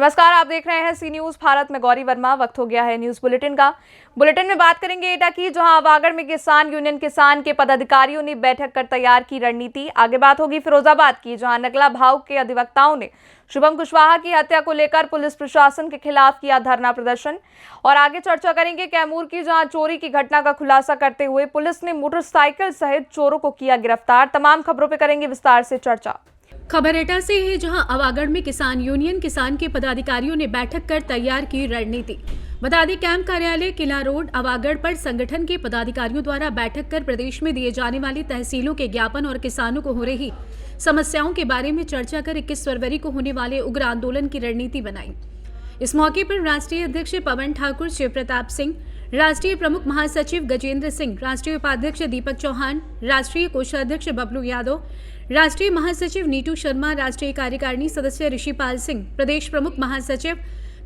नमस्कार, आप देख रहे हैं सी न्यूज भारत में गौरी वर्मा। वक्त हो गया है न्यूज बुलेटिन का। बुलेटिन में बात करेंगे एटा की, जहां अवागढ़ में किसान यूनियन किसान के पदाधिकारियों ने बैठक कर तैयार की रणनीति। आगे बात होगी फिरोजाबाद की, जहां नगला भाव के अधिवक्ताओं ने शुभम कुशवाहा की हत्या को लेकर पुलिस प्रशासन के खिलाफ किया धरना प्रदर्शन। और आगे चर्चा करेंगे कैमूर की, जहां चोरी की घटना का खुलासा करते हुए पुलिस ने मोटरसाइकिल सहित चोरों को किया गिरफ्तार। तमाम खबरों पर करेंगे विस्तार से चर्चा। खबर एटा से है, जहां अवागढ़ में किसान यूनियन किसान के पदाधिकारियों ने बैठक कर तैयार की रणनीति। बता दें, कैंप कार्यालय किला रोड अवागढ़ पर संगठन के पदाधिकारियों द्वारा बैठक कर प्रदेश में दिए जाने वाली तहसीलों के ज्ञापन और किसानों को हो रही समस्याओं के बारे में चर्चा कर 21 फरवरी को होने वाले उग्र आंदोलन की रणनीति बनाई। इस मौके पर राष्ट्रीय अध्यक्ष पवन ठाकुर, शिव प्रताप सिंह, राष्ट्रीय प्रमुख महासचिव गजेंद्र सिंह, राष्ट्रीय उपाध्यक्ष दीपक चौहान, राष्ट्रीय कोषाध्यक्ष बबलू यादव, राष्ट्रीय महासचिव नीतू शर्मा, राष्ट्रीय कार्यकारिणी सदस्य ऋषिपाल सिंह, प्रदेश प्रमुख महासचिव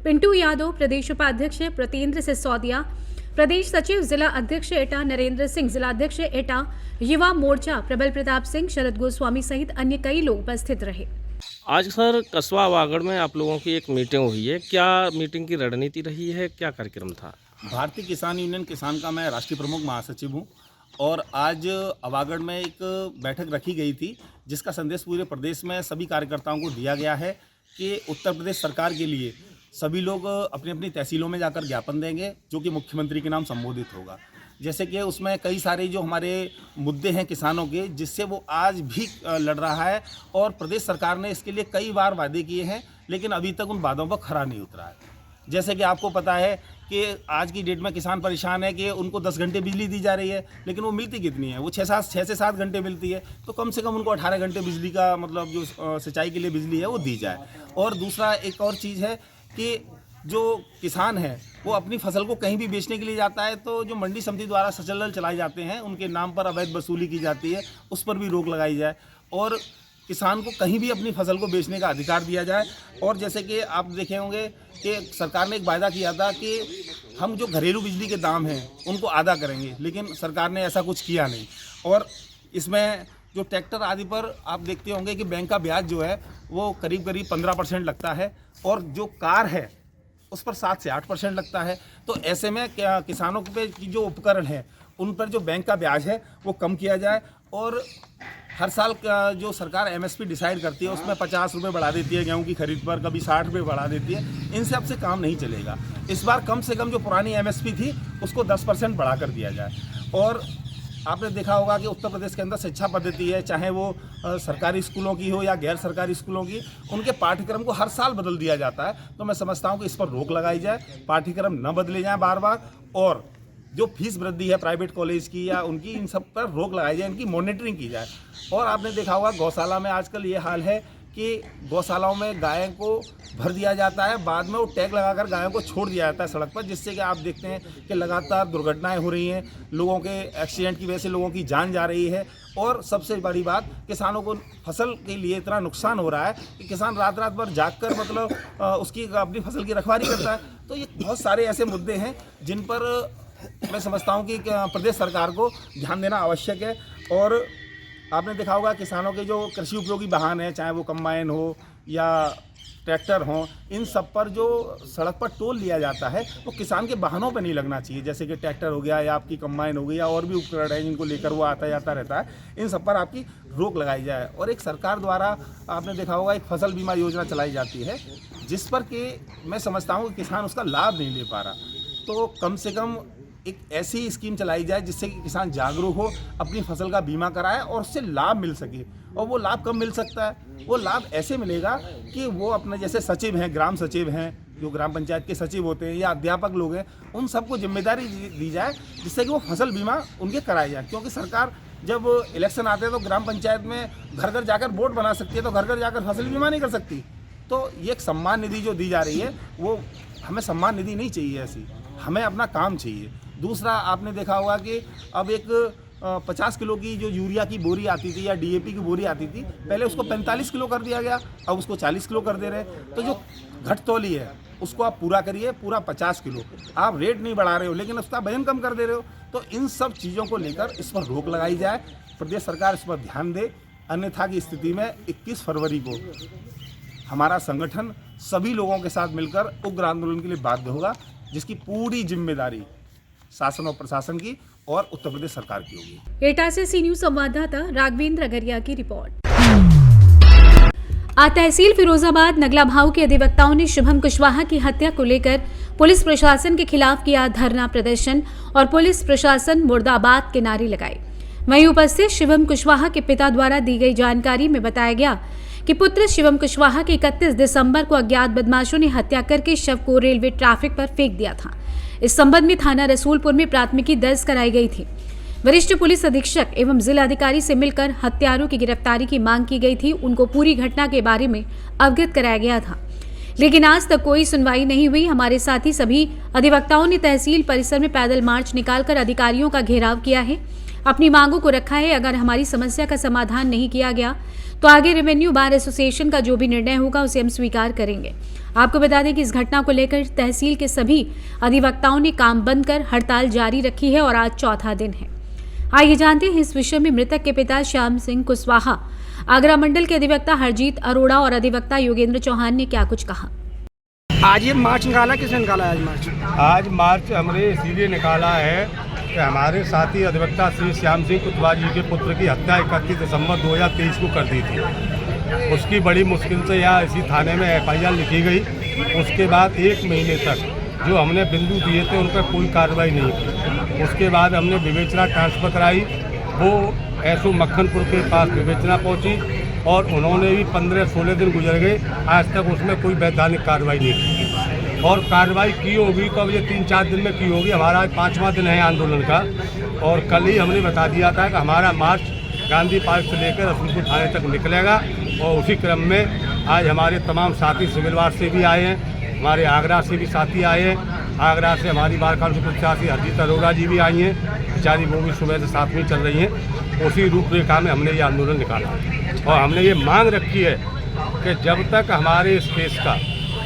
पिंटू यादव, प्रदेश उपाध्यक्ष प्रतेंद्र सिसोदिया, प्रदेश सचिव जिला अध्यक्ष एटा नरेंद्र सिंह, जिला अध्यक्ष एटा युवा मोर्चा प्रबल प्रताप सिंह, शरद गोस्वामी सहित अन्य कई लोग उपस्थित रहे। आज सर कस्बा अवागढ़ में आप लोगों की एक मीटिंग हुई है, क्या मीटिंग की रणनीति रही है, क्या कार्यक्रम था? भारतीय किसान यूनियन किसान का मैं राष्ट्रीय प्रमुख महासचिव हूँ और आज अवागढ़ में एक बैठक रखी गई थी, जिसका संदेश पूरे प्रदेश में सभी कार्यकर्ताओं को दिया गया है कि उत्तर प्रदेश सरकार के लिए सभी लोग अपनी अपनी तहसीलों में जाकर ज्ञापन देंगे, जो कि मुख्यमंत्री के नाम संबोधित होगा। जैसे कि उसमें कई सारे जो हमारे मुद्दे हैं किसानों के, जिससे वो आज भी लड़ रहा है और प्रदेश सरकार ने इसके लिए कई बार वादे किए हैं, लेकिन अभी तक उन वादों पर खरा नहीं उतरा है। जैसे कि आपको पता है कि आज की डेट में किसान परेशान है कि उनको 10 घंटे बिजली दी जा रही है, लेकिन वो मिलती कितनी है? वो 6 से 7 घंटे मिलती है। तो कम से कम उनको 18 घंटे बिजली का मतलब जो सिंचाई के लिए बिजली है वो दी जाए। और दूसरा एक और चीज़ है कि जो किसान है वो अपनी फसल को कहीं भी बेचने के लिए जाता है, तो जो मंडी समिति द्वारा सचल चलाए जाते हैं उनके नाम पर अवैध वसूली की जाती है, उस पर भी रोक लगाई जाए और किसान को कहीं भी अपनी फसल को बेचने का अधिकार दिया जाए। और जैसे कि आप देखे होंगे कि सरकार ने एक वायदा किया था कि हम जो घरेलू बिजली के दाम हैं उनको आधा करेंगे, लेकिन सरकार ने ऐसा कुछ किया नहीं। और इसमें जो ट्रैक्टर आदि पर आप देखते होंगे कि बैंक का ब्याज जो है वो करीब 15% लगता है और जो कार है उस पर 7 से 8% लगता है। तो ऐसे में क्या किसानों पे जो उपकरण है उन पर जो बैंक का ब्याज है वो कम किया जाए। और हर साल का जो सरकार MSP डिसाइड करती है उसमें 50 रुपये बढ़ा देती है गेहूं की खरीद पर, कभी 60 रुपये बढ़ा देती है। इनसे अब से काम नहीं चलेगा। इस बार कम से कम जो पुरानी MSP थी उसको 10% बढ़ा कर दिया जाए। और आपने देखा होगा कि उत्तर प्रदेश के अंदर शिक्षा पद्धति है, चाहे वो सरकारी स्कूलों की हो या गैर सरकारी स्कूलों की, उनके पाठ्यक्रम को हर साल बदल दिया जाता है। तो मैं समझता हूँ कि इस पर रोक लगाई जाए, पाठ्यक्रम न बदले जाएँ बार बार, और जो फीस वृद्धि है प्राइवेट कॉलेज की या उनकी, इन सब पर रोक लगाई जाए, इनकी मॉनिटरिंग की जाए। और आपने देखा होगा गौशाला में आजकल ये हाल है कि गौशालाओं में गायों को भर दिया जाता है, बाद में वो टैग लगाकर गायों को छोड़ दिया जाता है सड़क पर, जिससे कि आप देखते हैं कि लगातार दुर्घटनाएं हो रही हैं, लोगों के एक्सीडेंट की वजह से लोगों की जान जा रही है। और सबसे बड़ी बात, किसानों को फसल के लिए इतना नुकसान हो रहा है कि किसान रात रात भर जागकर मतलब उसकी अपनी फसल की रखवाली करता है। तो ये बहुत सारे ऐसे मुद्दे हैं जिन पर मैं समझता हूँ कि प्रदेश सरकार को ध्यान देना आवश्यक है। और आपने देखा होगा किसानों के जो कृषि उपयोगी वाहन है, चाहे वो कंबाइन हो या ट्रैक्टर हो, इन सब पर जो सड़क पर टोल लिया जाता है वो किसान के वाहनों पर नहीं लगना चाहिए। जैसे कि ट्रैक्टर हो गया या आपकी कंबाइन हो गई या और भी उपकरण है जिनको लेकर वो आता जाता रहता है, इन सब पर आपकी रोक लगाई जाए। और एक सरकार द्वारा आपने देखा होगा एक फसल बीमा योजना चलाई जाती है, जिस पर कि मैं समझता हूँ कि किसान उसका लाभ नहीं ले पा रहा। तो कम से कम एक ऐसी स्कीम चलाई जाए जिससे कि किसान जागरूक हो, अपनी फसल का बीमा कराए और उससे लाभ मिल सके। और वो लाभ कब मिल सकता है? वो लाभ ऐसे मिलेगा कि वो अपने जैसे सचिव हैं, ग्राम सचिव हैं, जो ग्राम पंचायत के सचिव होते हैं या अध्यापक लोग हैं, उन सबको जिम्मेदारी दी जाए जिससे कि वो फसल बीमा उनके कराया जाए। क्योंकि सरकार जब इलेक्शन आते हैं तो ग्राम पंचायत में घर घर जाकर वोट बना सकती है, तो घर घर जाकर फसल बीमा नहीं कर सकती। तो ये एक सम्मान निधि जो दी जा रही है, वो हमें सम्मान निधि नहीं चाहिए ऐसी, हमें अपना काम चाहिए। दूसरा, आपने देखा होगा कि अब एक 50 किलो की जो यूरिया की बोरी आती थी या DAP की बोरी आती थी, पहले उसको 45 किलो कर दिया गया, अब उसको 40 किलो कर दे रहे। तो जो घटतौली है उसको आप पूरा करिए, पूरा 50 किलो। आप रेट नहीं बढ़ा रहे हो लेकिन उसका वजन कम कर दे रहे हो। तो इन सब चीज़ों को लेकर इस पर रोक लगाई जाए, प्रदेश सरकार इस पर ध्यान दे, अन्यथा की स्थिति में 21 फरवरी को हमारा संगठन सभी लोगों के साथ मिलकर उग्र आंदोलन के लिए बाध्य होगा, जिसकी पूरी जिम्मेदारी शासन और प्रशासन की और उत्तर प्रदेश सरकार की होगी। एटा से सी न्यूज संवाददाता राघवेंद्र अगरिया की रिपोर्ट। आज तहसील फिरोजाबाद नगला भाऊ के अधिवक्ताओं ने शुभम कुशवाहा की हत्या को लेकर पुलिस प्रशासन के खिलाफ किया धरना प्रदर्शन और पुलिस प्रशासन मुर्दाबाद के नारे लगाए। वहीं उपस्थित शुभम कुशवाहा के पिता द्वारा दी गई जानकारी में बताया गया कि पुत्र शिवम कुशवाहा की 31 दिसंबर को अज्ञात बदमाशों ने हत्या करके शव को रेलवे ट्रैफिक पर फेंक दिया था। इस संबंध में थाना रसूलपुर में प्राथमिकी दर्ज कराई गई थी। वरिष्ठ पुलिस अधीक्षक एवं जिलाधिकारी से मिलकर हत्यारों की गिरफ्तारी की मांग की गई थी। उनको पूरी घटना के बारे में अवगत कराया गया था, लेकिन आज तक कोई सुनवाई नहीं हुई। हमारे साथी सभी अधिवक्ताओं ने तहसील परिसर में पैदल मार्च निकालकर अधिकारियों का घेराव किया है, अपनी मांगों को रखा है। अगर हमारी समस्या का समाधान नहीं किया गया तो आगे रेवेन्यू बार एसोसिएशन का जो भी निर्णय होगा उसे हम स्वीकार करेंगे। आपको बता दें कि इस घटना को लेकर तहसील के सभी अधिवक्ताओं ने काम बंद कर हड़ताल जारी रखी है और आज चौथा दिन है। आइए जानते हैं इस विषय में मृतक के पिता श्याम सिंह कुशवाहा, आगरा मंडल के अधिवक्ता हरजीत अरोड़ा और अधिवक्ता योगेंद्र चौहान ने क्या कुछ कहा। आज ये मार्च निकाला, किसने निकाला आज मार्च हमने इसीलिए निकाला है कि हमारे साथी अधिवक्ता श्री श्याम सिंह कुशवाहा जी के पुत्र की हत्या 31 दिसंबर 2023 को कर दी थी। उसकी बड़ी मुश्किल से यहाँ इसी थाने में FIR लिखी गई। उसके बाद 1 महीने तक जो हमने बिंदु दिए थे उन पर कोई कार्रवाई नहीं की। उसके बाद हमने विवेचना ट्रांसफ़र कराई, वो SO मक्खनपुर के पास विवेचना पहुँची और उन्होंने भी 15-16 दिन गुजर गए, आज तक उसमें कोई वैधानिक कार्रवाई नहीं की। और कार्रवाई की होगी तो अब ये 3-4 दिन में की होगी। हमारा आज 5वां दिन है आंदोलन का और कल ही हमने बता दिया था कि हमारा मार्च गांधी पार्क से लेकर रसूलपुर थाने तक निकलेगा। और उसी क्रम में आज हमारे तमाम साथी सिविल वार्ड से भी आए हैं, हमारे आगरा से भी साथी आए हैं। आगरा से हमारी बार काउंसिल प्रत्याशी हरजीत अरोड़ा जी भी आई हैं, बेचारी वो भी सुबह से साथ में चल रही हैं। उसी रूपरेखा में हमने ये आंदोलन निकाला और हमने ये मांग रखी है कि जब तक हमारे इस केस का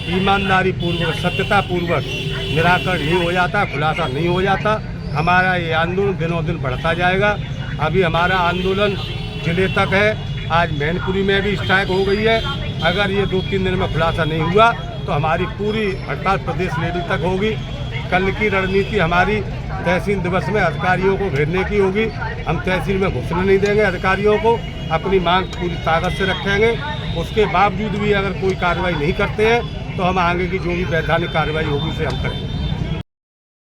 ईमानदारी पूर्वक सत्यता पूर्वक निराकरण नहीं हो जाता, खुलासा नहीं हो जाता, हमारा ये आंदोलन दिनों दिन बढ़ता जाएगा। अभी हमारा आंदोलन जिले तक है, आज मैनपुरी में भी स्ट्राइक हो गई है। अगर ये 2-3 दिन में खुलासा नहीं हुआ तो हमारी पूरी हड़ताल प्रदेश लेवल तक होगी। कल की रणनीति हमारी तहसील दिवस में अधिकारियों को घेरने की होगी। हम तहसील में घुसने नहीं देंगे, अधिकारियों को अपनी मांग पूरी ताकत से रखेंगे। उसके बावजूद भी अगर कोई कार्रवाई नहीं करते हैं तो हम आगे की जो भी वैधानिक कार्रवाई होगी उसे हम करेंगे।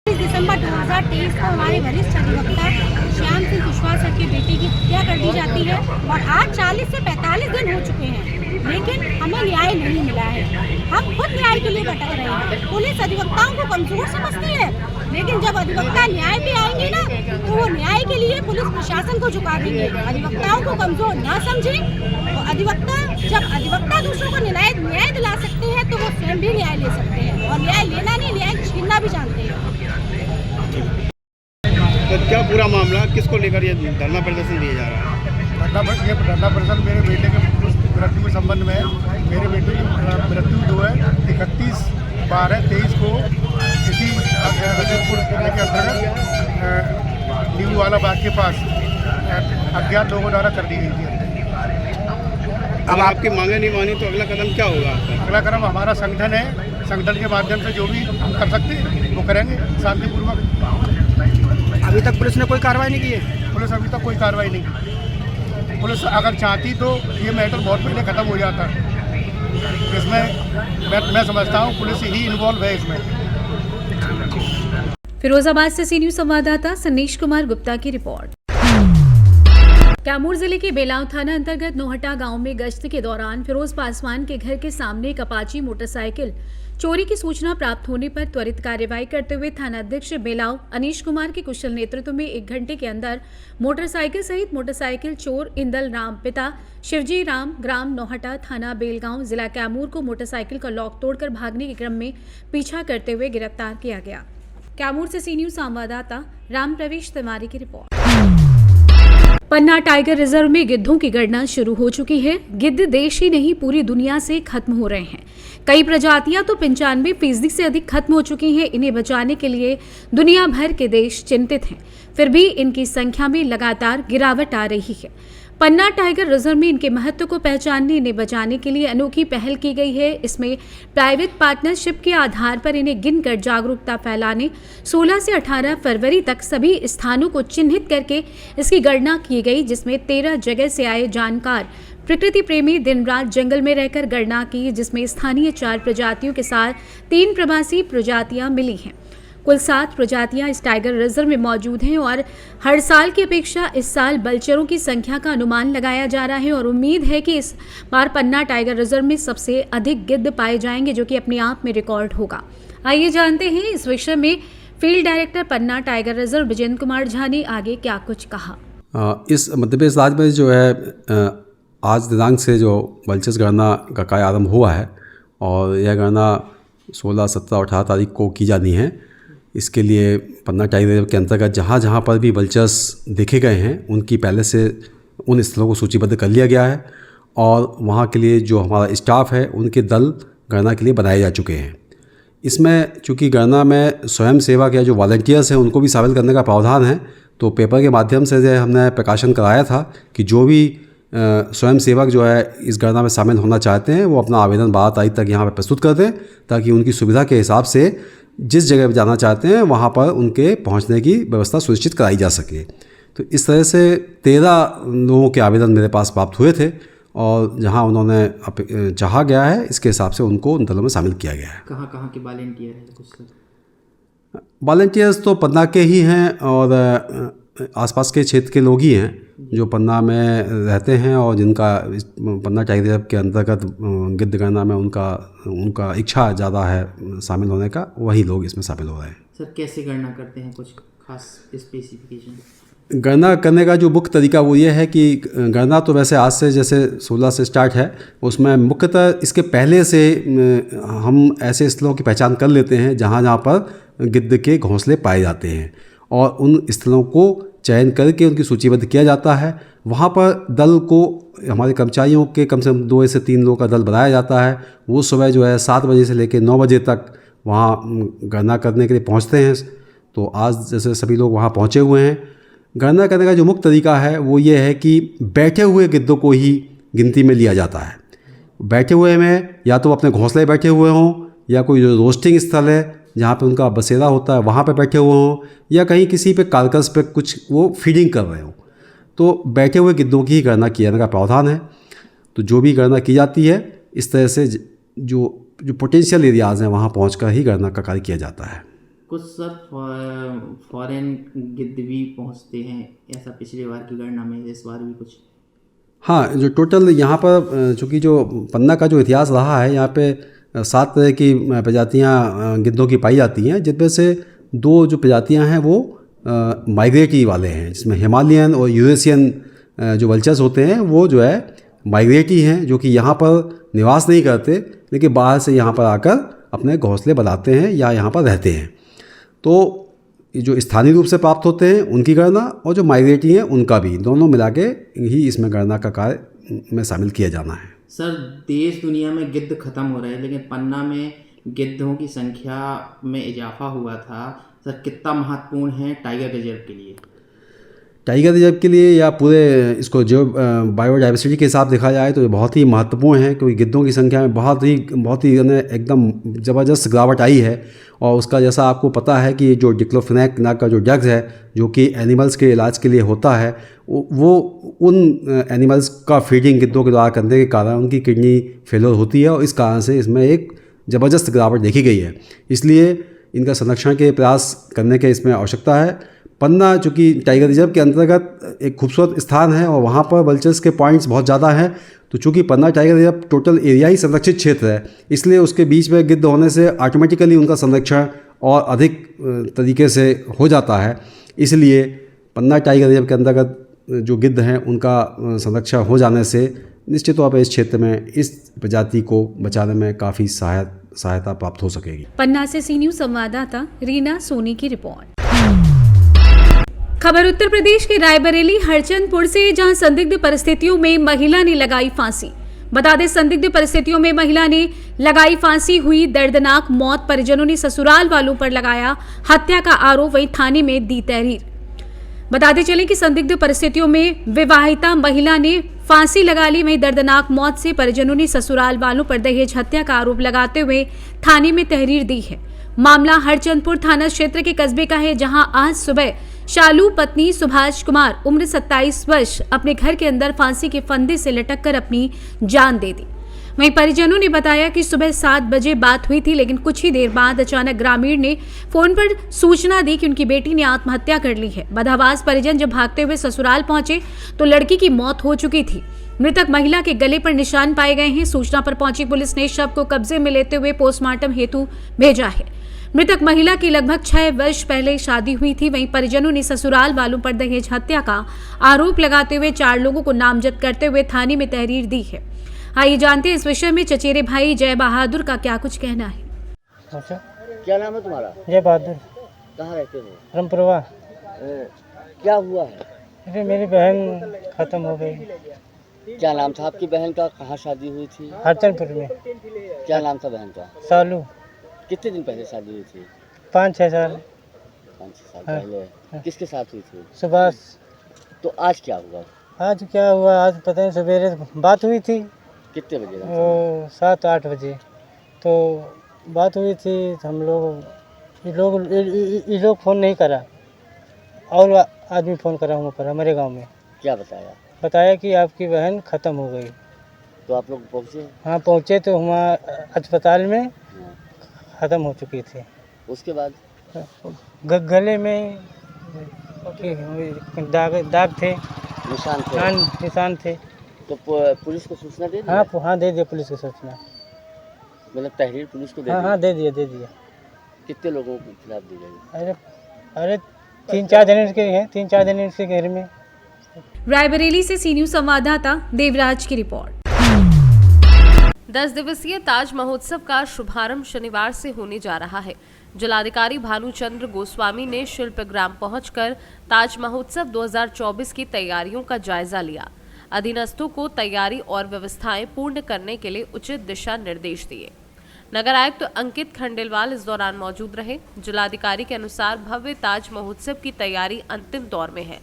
दिसंबर 2023 को हमारे वरिष्ठ अधिवक्ता श्याम सिंह कुशवाहा सर के बेटे की हत्या कर दी जाती है और आज 40 से 45 दिन हो चुके हैं, लेकिन हमें न्याय नहीं मिला है। हम खुद न्याय के लिए भटक रहे हैं। पुलिस अधिवक्ताओं को कमजोर समझती है, लेकिन जब अधिवक्ता न्याय पे आएंगे ना तो वो न्याय के लिए पुलिस प्रशासन को झुका देंगे। अधिवक्ताओं को कमजोर ना समझे तो जब अधिवक्ता दूसरों को न्याय दिला सकते हैं तो वो स्वयं भी न्याय ले सकते हैं और न्याय लेना नहीं, न्याय छीनना भी जानते हैं। तो क्या पूरा मामला किसको लेकर ये धरना प्रदर्शन दिया जा रहा है? धरना प्रदर्शन मेरे बेटे के मृत्यु के संबंध में है। मेरे बेटे की मृत्यु जो है 31/12/23 को इसी रसूलपुर जिले के अंतर्गत न्यू वाला बाग के पास अज्ञात लोगों द्वारा कर दी गई थी। अब आपकी मांगे नहीं मानी तो अगला कदम क्या होगा? अगला कदम हमारा संगठन है, संगठन के माध्यम से जो भी हम कर सकते हैं वो करेंगे शांतिपूर्वक। अभी तक पुलिस ने कोई कार्रवाई नहीं की है? पुलिस अभी तक कोई कार्रवाई नहीं की। पुलिस अगर चाहती तो ये मैटर बहुत पहले ख़त्म हो जाता। इसमें मैं समझता हूँ पुलिस ही इन्वॉल्व है इसमें। फिरोजाबाद से सी न्यूज संवाददाता सनीश कुमार गुप्ता की रिपोर्ट। कैमूर जिले के बेलाव थाना अंतर्गत नोहटा गांव में गश्त के दौरान फिरोज पासवान के घर के सामने एक अपाची मोटरसाइकिल चोरी की सूचना प्राप्त होने पर त्वरित कार्यवाही करते हुए थाना अध्यक्ष बेलाव अनीश कुमार के कुशल नेतृत्व में 1 घंटे के अंदर मोटरसाइकिल सहित मोटरसाइकिल चोर इंदल राम पिता शिवजी राम ग्राम नौहटा थाना बेलगांव जिला कैमूर को मोटरसाइकिल का लॉक तोड़कर भागने के क्रम में पीछा करते हुए गिरफ्तार किया गया। कैमूर से सी न्यूज संवाददाता राम प्रवेश तिवारी की रिपोर्ट। पन्ना टाइगर रिजर्व में गिद्धों की गणना शुरू हो चुकी है। गिद्ध देश ही नहीं पूरी दुनिया से खत्म हो रहे हैं। कई प्रजातियां तो 95% से अधिक खत्म हो चुकी हैं। इन्हें बचाने के लिए दुनिया भर के देश चिंतित हैं। फिर भी इनकी संख्या में लगातार गिरावट आ रही है। पन्ना टाइगर रिजर्व में इनके महत्व को पहचानने, इन्हें बचाने के लिए अनोखी पहल की गई है। इसमें प्राइवेट पार्टनरशिप के आधार पर इन्हें गिनकर जागरूकता फैलाने 16 से 18 फरवरी तक सभी स्थानों को चिन्हित करके इसकी गणना की गई, जिसमें 13 जगह से आए जानकार प्रकृति प्रेमी दिन रात जंगल में रहकर गणना की, जिसमें स्थानीय 4 प्रजातियों के साथ 3 प्रवासी प्रजातियां मिली हैं। कुल 7 प्रजातियां इस टाइगर रिजर्व में मौजूद हैं और हर साल की अपेक्षा इस साल बलचरों की संख्या का अनुमान लगाया जा रहा है और उम्मीद है कि इस बार पन्ना टाइगर रिजर्व में सबसे अधिक गिद्ध पाए जाएंगे, जो कि अपने आप में रिकॉर्ड होगा। आइए जानते हैं इस विषय में फील्ड डायरेक्टर पन्ना टाइगर रिजर्व विजेंद्र कुमार झा ने आगे क्या कुछ कहा। इस मध्य प्रदेश राज्य में जो है आज दिनांक से जो बलचस गणना का कार्य आरंभ हुआ है और यह गणना 16, 17 और 18 तारीख को की जानी है। इसके लिए पन्ना टाइगर रिजर्व के अंतर्गत जहाँ जहाँ पर भी बलचस देखे गए हैं उनकी पहले से उन स्थलों को सूचीबद्ध कर लिया गया है और वहाँ के लिए जो हमारा स्टाफ है उनके दल गणना के लिए बनाए जा चुके हैं। इसमें चूँकि गणना में स्वयं सेवक या जो वॉलंटियर्स हैं उनको भी शामिल करने का प्रावधान है, तो पेपर के माध्यम से जो हमने प्रकाशन कराया था कि जो भी स्वयं सेवक जो है इस गणना में शामिल होना चाहते हैं वो अपना आवेदन 12 तारीख तक यहाँ पर प्रस्तुत कर दें, ताकि उनकी सुविधा के हिसाब से जिस जगह पर जाना चाहते हैं वहाँ पर उनके पहुँचने की व्यवस्था सुनिश्चित कराई जा सके। तो इस तरह से 13 लोगों के आवेदन मेरे पास प्राप्त हुए थे और जहाँ उन्होंने चाहा गया है इसके हिसाब से उनको उन दलों में शामिल किया गया है। कहाँ के वॉलंटियर हैं कुछ? वॉलंटियर्स तो पन्ना के ही हैं और आसपास के क्षेत्र के लोग ही हैं जो पन्ना में रहते हैं और जिनका पन्ना टाइगर रिजर्व के अंतर्गत गिद्ध गणना में उनका इच्छा ज़्यादा है शामिल होने का, वही लोग इसमें शामिल हो रहे हैं। सर कैसे गणना करते हैं, कुछ खास स्पेसिफिकेशन? गणना करने का जो मुख्य तरीका वो ये है कि गणना तो वैसे आज से जैसे 16 से स्टार्ट है, उसमें मुख्यतः इसके पहले से हम ऐसे स्थलों की पहचान कर लेते हैं जहाँ जहाँ पर गिद्ध के घोंसले पाए जाते हैं और उन स्थलों को चयन करके उनकी सूचीबद्ध किया जाता है। वहाँ पर दल को हमारे कर्मचारियों के कम से कम 2 से 3 लोगों का दल बनाया जाता है। वो सुबह जो है 7 बजे से लेकर 9 बजे तक वहाँ गणना करने के लिए पहुँचते हैं। तो आज जैसे सभी लोग वहाँ पहुँचे हुए हैं। गणना करने का जो मुख्य तरीका है वो ये है कि बैठे हुए गिद्धों को ही गिनती में लिया जाता है। बैठे हुए में या तो अपने घोंसले बैठे हुए हों या कोई जो रोस्टिंग स्थल है जहाँ पे उनका बसेरा होता है वहाँ पे बैठे हुए हों या कहीं किसी पे कार्कस पे कुछ वो फीडिंग कर रहे हों, तो बैठे हुए गिद्धों की ही गणना किए जाने का प्रावधान है। तो जो भी गणना की जाती है इस तरह से जो पोटेंशियल एरियाज़ हैं वहाँ पहुँचकर ही गणना का कार्य किया जाता है। कुछ सर फॉरेन गिद्ध भी पहुँचते हैं ऐसा पिछली बार की गणना में, इस बार भी कुछ? हाँ, जो टोटल यहाँ पर चूँकि जो पन्ना का जो इतिहास रहा है यहाँ पे 7 तरह की प्रजातियाँ गिद्धों की पाई जाती हैं, जिनमें से 2 जो प्रजातियाँ हैं वो माइग्रेटरी वाले हैं, जिसमें हिमालयन और यूरेशियन जो वल्चर्स होते हैं वो जो है माइग्रेटरी हैं, जो कि यहाँ पर निवास नहीं करते लेकिन बाहर से यहाँ पर आकर अपने घोंसले बनाते हैं या यहाँ पर रहते हैं। तो जो स्थानीय रूप से प्राप्त होते हैं उनकी गणना और जो माइग्रेटरी हैं उनका भी, दोनों मिला के ही इसमें गणना का कार्य में शामिल किया जाना है। सर देश दुनिया में गिद्ध खत्म हो रहे हैं लेकिन पन्ना में गिद्धों की संख्या में इजाफा हुआ था। सर कितना महत्वपूर्ण है टाइगर रिजर्व के लिए? टाइगर रिजर्व के लिए या पूरे इसको जो बायोडाइवर्सिटी के हिसाब देखा जाए तो बहुत ही महत्वपूर्ण है, क्योंकि गिद्धों की संख्या में बहुत ही एकदम ज़बरदस्त गिरावट आई है। और उसका जैसा आपको पता है कि जो डिक्लोफेनाक नाम का जो ड्रग्स है जो कि एनिमल्स के इलाज के लिए होता है, वो उन एनिमल्स का फीडिंग गिद्धों के द्वारा करने के कारण उनकी किडनी फेलियर होती है और इस कारण से इसमें एक ज़बरदस्त गिरावट देखी गई है। इसलिए इनका संरक्षण के प्रयास करने के इसमें आवश्यकता है। पन्ना चूँकि टाइगर रिजर्व के अंतर्गत एक खूबसूरत स्थान है और वहाँ पर वल्चर्स के पॉइंट्स बहुत ज़्यादा हैं, तो चूँकि पन्ना टाइगर रिजर्व टोटल एरिया ही संरक्षित क्षेत्र है, इसलिए उसके बीच में गिद्ध होने से ऑटोमेटिकली उनका संरक्षण और अधिक तरीके से हो जाता है। इसलिए पन्ना टाइगर रिजर्व के अंतर्गत जो गिद्ध हैं उनका संरक्षण हो जाने से निश्चित तौर पर इस क्षेत्र में इस प्रजाति को बचाने में काफ़ी सहायता प्राप्त हो सकेगी। पन्ना से सी न्यूज़ संवाददाता रीना सोनी की रिपोर्ट। खबर उत्तर प्रदेश के रायबरेली हरचंदपुर से, जहां संदिग्ध परिस्थितियों में महिला ने लगाई फांसी। बता दें, संदिग्ध परिस्थितियों में महिला ने लगाई फांसी, हुई दर्दनाक मौत। परिजनों ने ससुराल वालों पर लगाया हत्या का आरोप, वहीं थाने में दी तहरीर। बताते चलें कि संदिग्ध परिस्थितियों में विवाहिता महिला ने फांसी लगा ली। वहीं दर्दनाक मौत से परिजनों ने ससुराल वालों पर दहेज हत्या का आरोप लगाते हुए थाने में तहरीर दी है। मामला हरचंदपुर थाना क्षेत्र के कस्बे का है, जहां आज सुबह शालू पत्नी सुभाष कुमार उम्र 27 वर्ष अपने घर के अंदर फांसी के फंदे से लटक कर अपनी जान दे दी। वहीं परिजनों ने बताया कि सुबह 7 बजे बात हुई थी, लेकिन कुछ ही देर बाद अचानक ग्रामीण ने फोन पर सूचना दी कि उनकी बेटी ने आत्महत्या कर ली है। बदहवास परिजन जब भागते हुए ससुराल पहुंचे तो लड़की की मौत हो चुकी थी। मृतक महिला के गले पर निशान पाए गए हैं। सूचना पर पहुंची पुलिस ने शव को कब्जे में लेते हुए पोस्टमार्टम हेतु भेजा है। मृतक महिला की लगभग 6 वर्ष पहले शादी हुई थी। वहीं परिजनों ने ससुराल वालों पर दहेज हत्या का आरोप लगाते हुए 4 लोगों को नामजद करते हुए थाने में तहरीर दी है। आइए जानते हैं इस विषय में चचेरे भाई जय बहादुर का क्या कुछ कहना है। अच्छा, क्या नाम है तुम्हारा? जय बहादुर। कहाँ रहते हो? रमपुरवा। क्या हुआ है? अरे मेरी बहन खत्म हो गई। क्या नाम था आपकी बहन का? कहाँ शादी हुई थी? हरचंदपुर में। क्या नाम था बहन का? सालू। कितने दिन पहले शादी हुई थी? 5-6 साल। 5-6 साल पहले। किसके साथ हुई थी? सुभाष। तो आज क्या हुआ? आज क्या हुआ? आज पता नहीं, सवेरे बात हुई थी। कितने बजे? वो 7-8 बजे तो बात हुई थी। हम लोग ये लोग फ़ोन नहीं करा और आदमी फ़ोन करा हूँ पर हमारे गांव में। क्या बताया? बताया कि आपकी बहन ख़त्म हो गई। तो आप लोग पहुँचे? हाँ पहुँचे तो वहाँ अस्पताल में ख़त्म हो चुकी थी। उसके बाद गले में दाग थे, निशान थे। तो पुलिस को सूचना दे दिया? हाँ दे दिया पुलिस को सूचना। मतलब तहरीर पुलिस को दे दिया? हाँ दे दिया। कितने लोगों के खिलाफ दी गई? अरे 3-4 दिन के हैं, 3-4 दिन इसके घर में। रायबरेली से सी न्यूज़ संवाददाता देवराज की रिपोर्ट। 10 दिवसीय ताज महोत्सव का शुभारंभ शनिवार से होने जा रहा है। जिलाधिकारी भानुचंद्र गोस्वामी ने शिल्पग्राम पहुंचकर ताज महोत्सव 2024 की तैयारियों का जायजा लिया। अधीनस्थों को तैयारी और व्यवस्थाएं पूर्ण करने के लिए उचित दिशा निर्देश दिए। नगर आयुक्त अंकित खंडेलवाल इस दौरान मौजूद रहे। जिलाधिकारी के अनुसार भव्य ताज महोत्सव की तैयारी अंतिम दौर में है।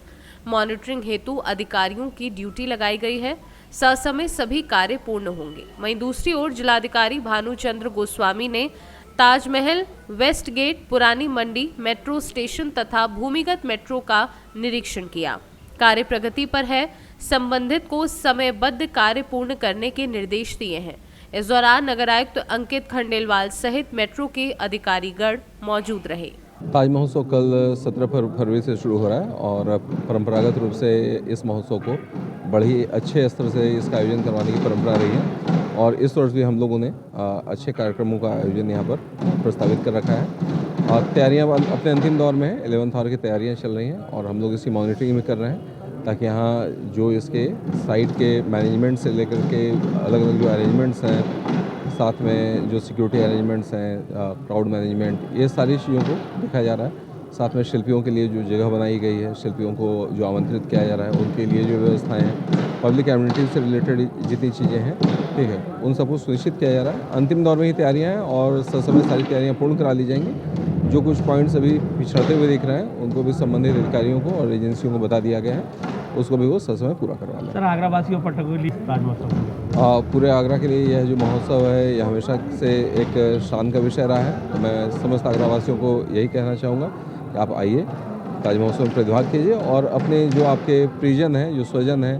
मॉनिटरिंग हेतु अधिकारियों की ड्यूटी लगाई गई है। ससमय सभी कार्य पूर्ण होंगे। वहीं दूसरी ओर जिलाधिकारी भानुचंद्र गोस्वामी ने ताजमहल, वेस्ट गेट, पुरानी मंडी, मेट्रो स्टेशन तथा भूमिगत मेट्रो का निरीक्षण किया। कार्य प्रगति पर है। संबंधित को समयबद्ध कार्य पूर्ण करने के निर्देश दिए हैं। इस दौरान नगर आयुक्त अंकित खंडेलवाल सहित मेट्रो के अधिकारीगण मौजूद रहे। ताज महोत्सव कल 17 फरवरी से शुरू हो रहा है और परंपरागत रूप से इस महोत्सव को बड़ी अच्छे स्तर से इसका आयोजन करवाने की परंपरा रही है और इस वर्ष भी हम लोगों ने अच्छे कार्यक्रमों का आयोजन यहाँ पर प्रस्तावित कर रखा है और तैयारियाँ अपने अंतिम दौर में है। 11th आवर की तैयारियाँ चल रही हैं और हम लोग इसकी मॉनिटरिंग भी कर रहे हैं ताकि यहाँ जो इसके साइट के मैनेजमेंट से लेकर के अलग अलग जो अरेंजमेंट्स हैं, साथ में जो सिक्योरिटी अरेंजमेंट्स हैं, क्राउड मैनेजमेंट, ये सारी चीज़ों को देखा जा रहा है। साथ में शिल्पियों के लिए जो जगह बनाई गई है, शिल्पियों को जो आमंत्रित किया जा रहा है, उनके लिए जो व्यवस्थाएं हैं, पब्लिक एम्यूनिटी से रिलेटेड जितनी चीज़ें हैं, ठीक है, उन सबको सुनिश्चित किया जा रहा है। अंतिम दौर में ही तैयारियाँ हैं और समय सारी तैयारियाँ पूर्ण करा ली जाएंगी। जो कुछ पॉइंट्स अभी पिछड़ते हुए दिख रहे हैं उनको भी संबंधित अधिकारियों को और एजेंसियों को बता दिया गया है, उसको भी वो समय पूरा करवा लें। सर, आगरा वासियों पर ताज महोत्सव पूरे आगरा के लिए यह जो महोत्सव है यह हमेशा से एक शान का विषय रहा है। तो मैं समस्त आगरा वासियों को यही कहना चाहूँगा कि आप आइए, ताज महोत्सव में प्रतिभाग कीजिए और अपने जो आपके परिजन हैं, जो स्वजन हैं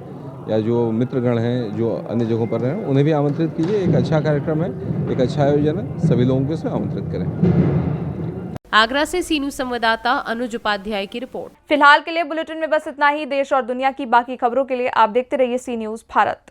या जो मित्रगण हैं जो अन्य जगहों पर हैं, उन्हें भी आमंत्रित कीजिए। एक अच्छा कार्यक्रम है, एक अच्छा आयोजन है, सभी लोगों को इसमें आमंत्रित करें। आगरा से सी न्यूज़ संवाददाता अनुज उपाध्याय की रिपोर्ट। फिलहाल के लिए बुलेटिन में बस इतना ही। देश और दुनिया की बाकी खबरों के लिए आप देखते रहिए सी न्यूज़ भारत।